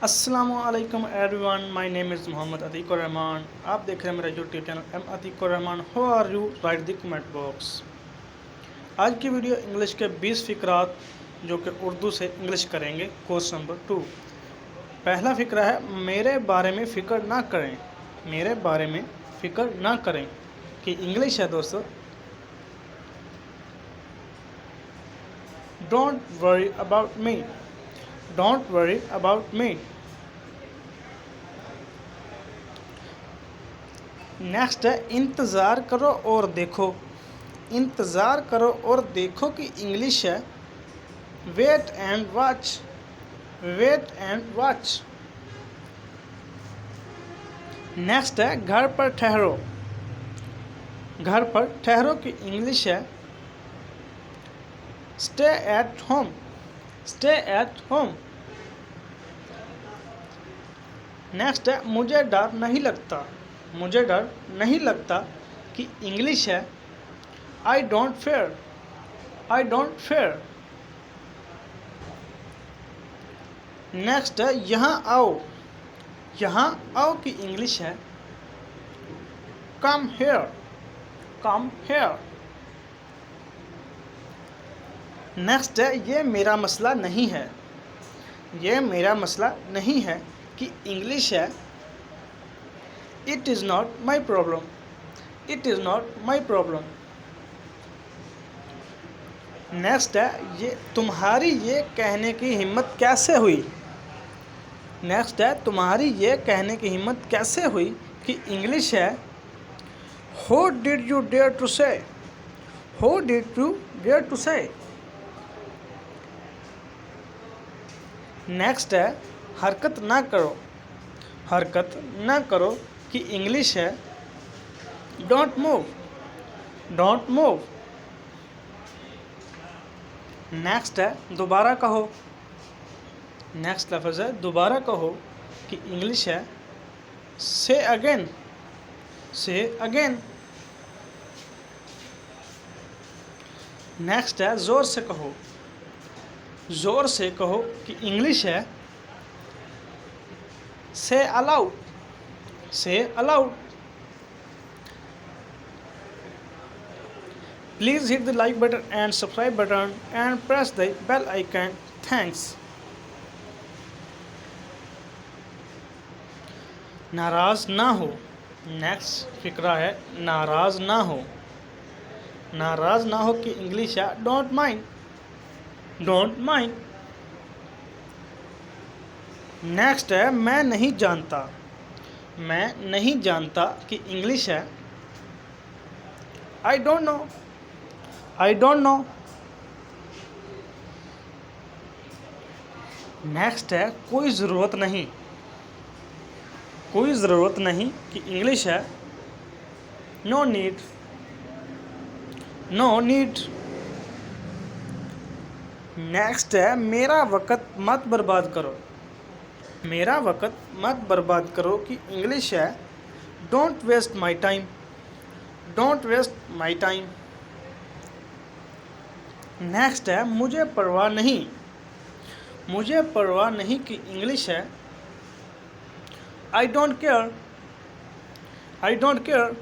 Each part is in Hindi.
अस्सलामुअलैकुम everyone, my name is Mohammad Atiqur Rahman. आप देख रहे हैं मेरा YouTube channel M Atiqur Rahman. How are you? Write the comment box. आज की वीडियो इंग्लिश के 20 फ़िक्रात जो कि उर्दू से इंग्लिश करेंगे। Course number 2। पहला फ़िक्रा है, मेरे बारे में फ़िक्र ना करें। मेरे बारे में फ़िक्र ना करें कि इंग्लिश है दोस्तों, don't worry about me. Don't worry about me. Next है, इंतज़ार करो और देखो। इंतज़ार करो और देखो कि इंग्लिश है wait and watch. Wait and watch. Next है, घर पर ठहरो। घर पर ठहरो की इंग्लिश है stay at home. Stay at home. Next है, मुझे डर नहीं लगता। मुझे डर नहीं लगता कि इंग्लिश है I don't fair. I don't fair. Next है, यहाँ आओ। यहाँ आओ की इंग्लिश है come here. Come here. Next है, ये मेरा मसला नहीं है। ये मेरा मसला नहीं है कि इंग्लिश है it is not my problem. It is not my problem. Next है, ये तुम्हारी ये कहने की हिम्मत कैसे हुई। नेक्स्ट है, तुम्हारी ये कहने की हिम्मत कैसे हुई कि इंग्लिश है How did you dare to say? How did you dare to say? Next है, हरकत ना करो। हरकत ना करो कि इंग्लिश है don't move. Don't move. Next है, दोबारा कहो। नेक्स्ट लफ्ज़ है दोबारा कहो कि इंग्लिश है से अगेन। से अगेन। नेक्स्ट है, ज़ोर से कहो। ज़ोर से कहो कि इंग्लिश है से अलाउड। से allowed. Please hit the like button and subscribe button and press the bell icon. Thanks. नाराज़ ना हो। नेक्स्ट फिक्रा है नाराज़ ना हो। नाराज़ ना हो कि इंग्लिश है don't mind. Don't mind. Next है, मैं नहीं जानता। मैं नहीं जानता कि इंग्लिश है I don't know. I don't know. Next है, कोई ज़रूरत नहीं। कोई ज़रूरत नहीं कि इंग्लिश है no need. No need. Next है, मेरा वक़्त मत बर्बाद करो। मेरा वक़्त मत बर्बाद करो कि इंग्लिश है don't waste my time. Don't waste my time. Next है, मुझे परवाह नहीं। मुझे परवाह नहीं कि इंग्लिश है I don't care. I don't care.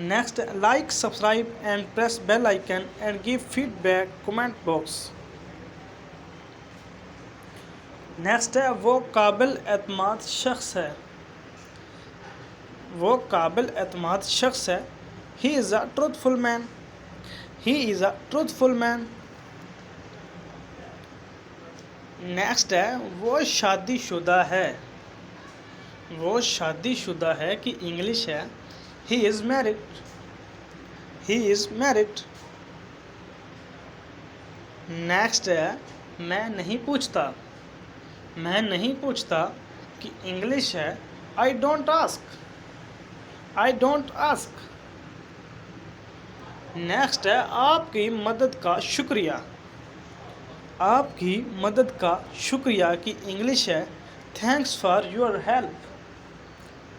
Next, like subscribe and press bell icon and give feedback comment box. Next है, वो काबिल एतमाद शख्स है। वो काबिल एतमाद शख्स है he is a truthful man. He is a truthful man. Next है, वो शादीशुदा है। वो शादीशुदा है कि इंग्लिश है he is married. He is married. Next है, मैं नहीं पूछता। मैं नहीं पूछता कि इंग्लिश है I don't ask. I don't ask. Next है, आपकी मदद का शुक्रिया। आपकी मदद का शुक्रिया की इंग्लिश है thanks for your help.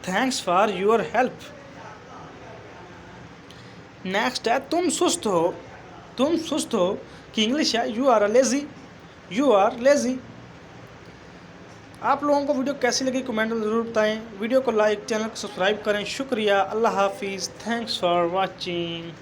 Thanks for your help. Next है, तुम सुस्त हो। तुम सुस्त हो कि इंग्लिश है you are a lazy. You are lazy. आप लोगों को वीडियो कैसी लगी कमेंट में ज़रूर बताएं। वीडियो को लाइक, चैनल को सब्सक्राइब करें। शुक्रिया। अल्लाह हाफिज़। Thanks for watching.